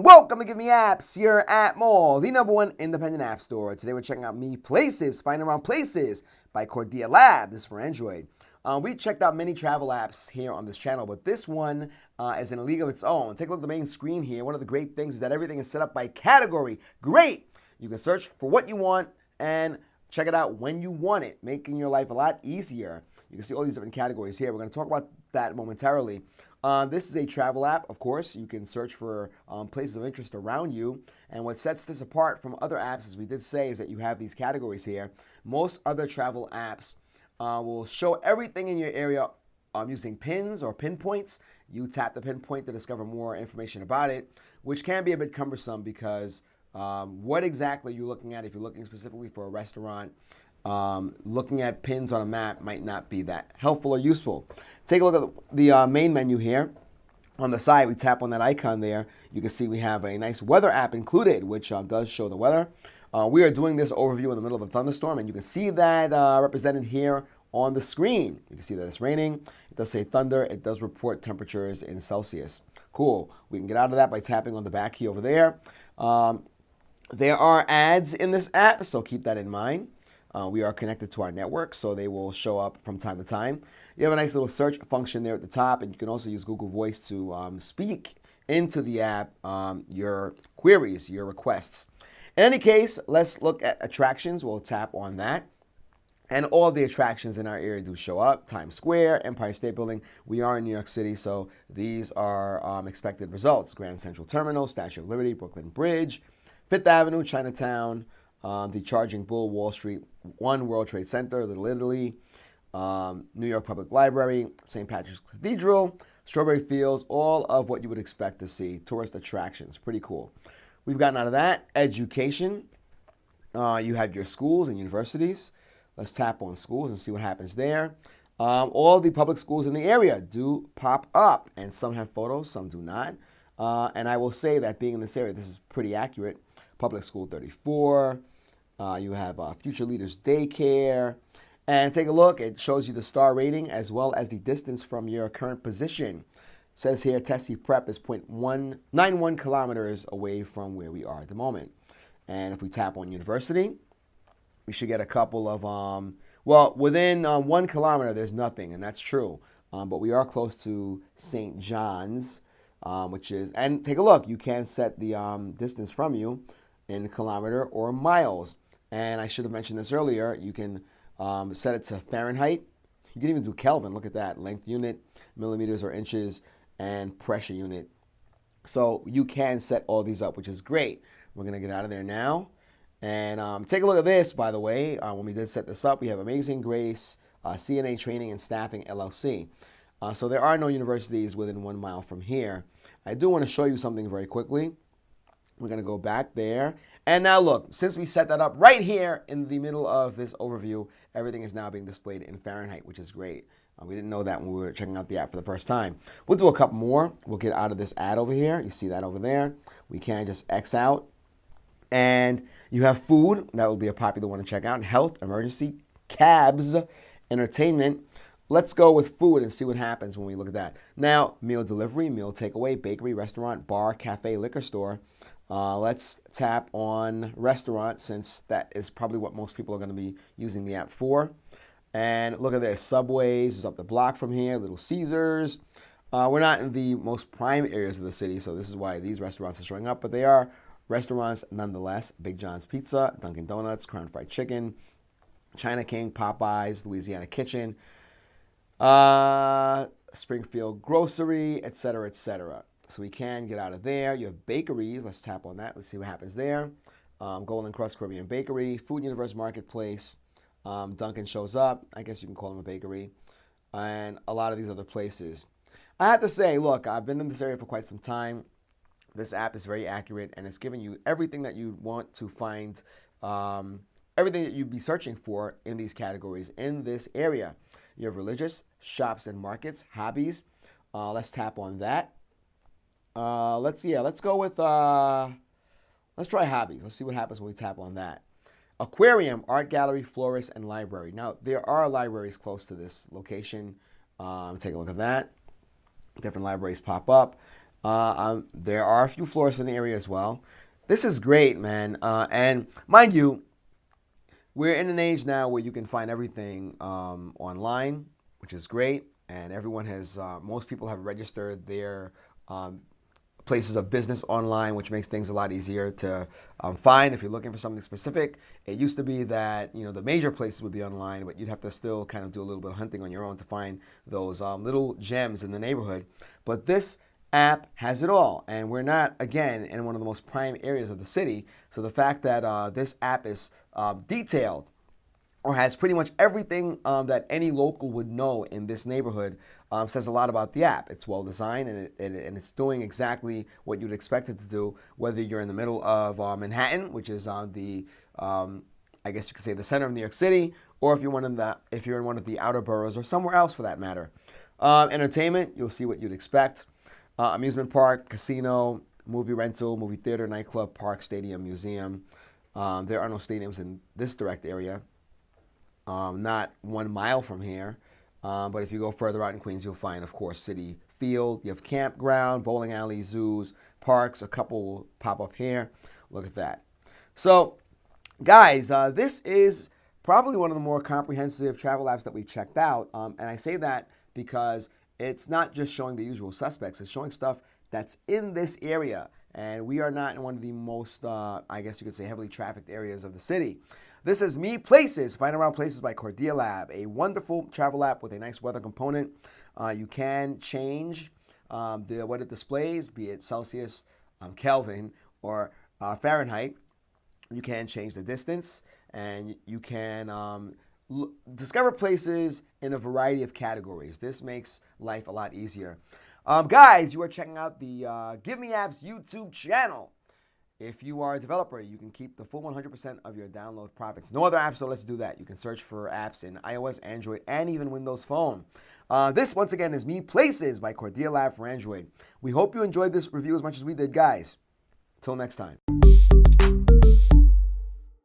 Welcome to Give Me Apps here at Mall, the #1 independent app store. Today we're checking out Me Places, Finding Around Places by Cordia Lab. This is for Android. We checked out many travel apps here on this channel, but this one is in a league of its own. Take a look at the main screen here. One of the great things is that everything is set up by category. Great! You can search for what you want and check it out when you want it, making your life a lot easier. You can see all these different categories here. We're going to talk about that momentarily. This is a travel app, of course. You can search for places of interest around you. And what sets this apart from other apps, as we did say, is that you have these categories here. Most other travel apps will show everything in your area using pins or pinpoints. You tap the pinpoint to discover more information about it, which can be a bit cumbersome because what exactly you're looking at, if you're looking specifically for a restaurant, looking at pins on a map might not be that helpful or useful. Take a look at the main menu here. On the side, we tap on that icon there. You can see we have a nice weather app included, which does show the weather. We are doing this overview in the middle of a thunderstorm, and you can see that represented here on the screen. You can see that it's raining. It does say thunder. It does report temperatures in Celsius. Cool. We can get out of that by tapping on the back key over there. There are ads in this app, so keep that in mind. We are connected to our network, so they will show up from time to time. You have a nice little search function there at the top, and you can also use Google Voice to speak into the app your queries, your requests. In any case, let's look at attractions. We'll tap on that. And all the attractions in our area do show up. Times Square, Empire State Building. We are in New York City, so these are expected results. Grand Central Terminal, Statue of Liberty, Brooklyn Bridge, Fifth Avenue, Chinatown, the Charging Bull, Wall Street, One World Trade Center, Little Italy, New York Public Library, St. Patrick's Cathedral, Strawberry Fields, all of what you would expect to see. Tourist attractions, pretty cool. We've gotten out of that. Education, you have your schools and universities. Let's tap on schools and see what happens there. All the public schools in the area do pop up, and some have photos, some do not. And I will say that being in this area, this is pretty accurate. Public School 34. You have Future Leaders Daycare. And take a look. It shows you the star rating as well as the distance from your current position. It says here Tessie Prep is 0.191 kilometers away from where we are at the moment. And if we tap on university, we should get a couple of, well, within 1 kilometer, there's nothing, and that's true. But we are close to St. John's, which is, and take a look. You can set the distance from you in kilometer or miles. And I should have mentioned this earlier. You can set it to Fahrenheit. You can even do Kelvin. Look at that. Length unit, millimeters or inches, and pressure unit. So you can set all these up, which is great. We're going to get out of there now. And take a look at this, by the way. When we did set this up, we have Amazing Grace, CNA Training and Staffing, LLC. So there are no universities within 1 mile from here. I do want to show you something very quickly. We're going to go back there. And now look, since we set that up right here in the middle of this overview, everything is now being displayed in Fahrenheit, which is great. We didn't know that when we were checking out the app for the first time. We'll do a couple more. We'll get out of this ad over here. You see that over there. We can just X out. And you have food. That will be a popular one to check out. Health, emergency, cabs, entertainment. Let's go with food and see what happens when we look at that. Now, meal delivery, meal takeaway, bakery, restaurant, bar, cafe, liquor store. Let's tap on restaurant since that is probably what most people are going to be using the app for. And look at this. Subways is up the block from here. Little Caesars. We're not in the most prime areas of the city, so this is why these restaurants are showing up. But they are restaurants nonetheless. Big John's Pizza, Dunkin' Donuts, Crown Fried Chicken, China King, Popeyes, Louisiana Kitchen, Springfield Grocery, etc., etc. So we can get out of there. You have bakeries. Let's tap on that. Let's see what happens there. Golden Crust Caribbean Bakery, Food Universe Marketplace. Dunkin' shows up. I guess you can call them a bakery. And a lot of these other places. I have to say, look, I've been in this area for quite some time. This app is very accurate, and it's giving you everything that you want to find, everything that you'd be searching for in these categories in this area. You have religious, shops and markets, hobbies. Let's tap on that. Let's go with, let's try hobbies. Let's see what happens when we tap on that. Aquarium, art gallery, florist, and library. Now, there are libraries close to this location. Take a look at that. Different libraries pop up. There are a few florists in the area as well. This is great, man. And mind you, we're in an age now where you can find everything online, which is great. And everyone has, most people have registered their places of business online, which makes things a lot easier to find if you're looking for something specific. It used to be that the major places would be online, but you'd have to still kind of do a little bit of hunting on your own to find those little gems in the neighborhood. But this app has it all, and we're not, again, in one of the most prime areas of the city. So the fact that this app is detailed or has pretty much everything that any local would know in this neighborhood says a lot about the app. It's well designed, and it's doing exactly what you'd expect it to do, whether you're in the middle of Manhattan, which is I guess you could say the center of New York City, or if you're in one of the outer boroughs or somewhere else for that matter. Entertainment, you'll see what you'd expect. Amusement park, casino, movie rental, movie theater, nightclub, park, stadium, museum. There are no stadiums in this direct area. Not 1 mile from here. But if you go further out in Queens, you'll find, of course, City Field. You have campground, bowling alley, zoos, parks. A couple will pop up here. Look at that. So, guys, this is probably one of the more comprehensive travel apps that we've checked out. And I say that because it's not just showing the usual suspects. It's showing stuff that's in this area. And we are not in one of the most, I guess you could say, heavily trafficked areas of the city. This is Me Places, Find Around Places by Cordia Lab, a wonderful travel app with a nice weather component. You can change what it displays, be it Celsius, Kelvin, or Fahrenheit. You can change the distance, and you can discover places in a variety of categories. This makes life a lot easier. Guys, you are checking out the GiveMeApps YouTube channel. If you are a developer, you can keep the full 100% of your download profits. No other apps, so let's do that. You can search for apps in iOS, Android, and even Windows Phone. This, once again, is Me Places by Cordia Lab for Android. We hope you enjoyed this review as much as we did, guys. Till next time.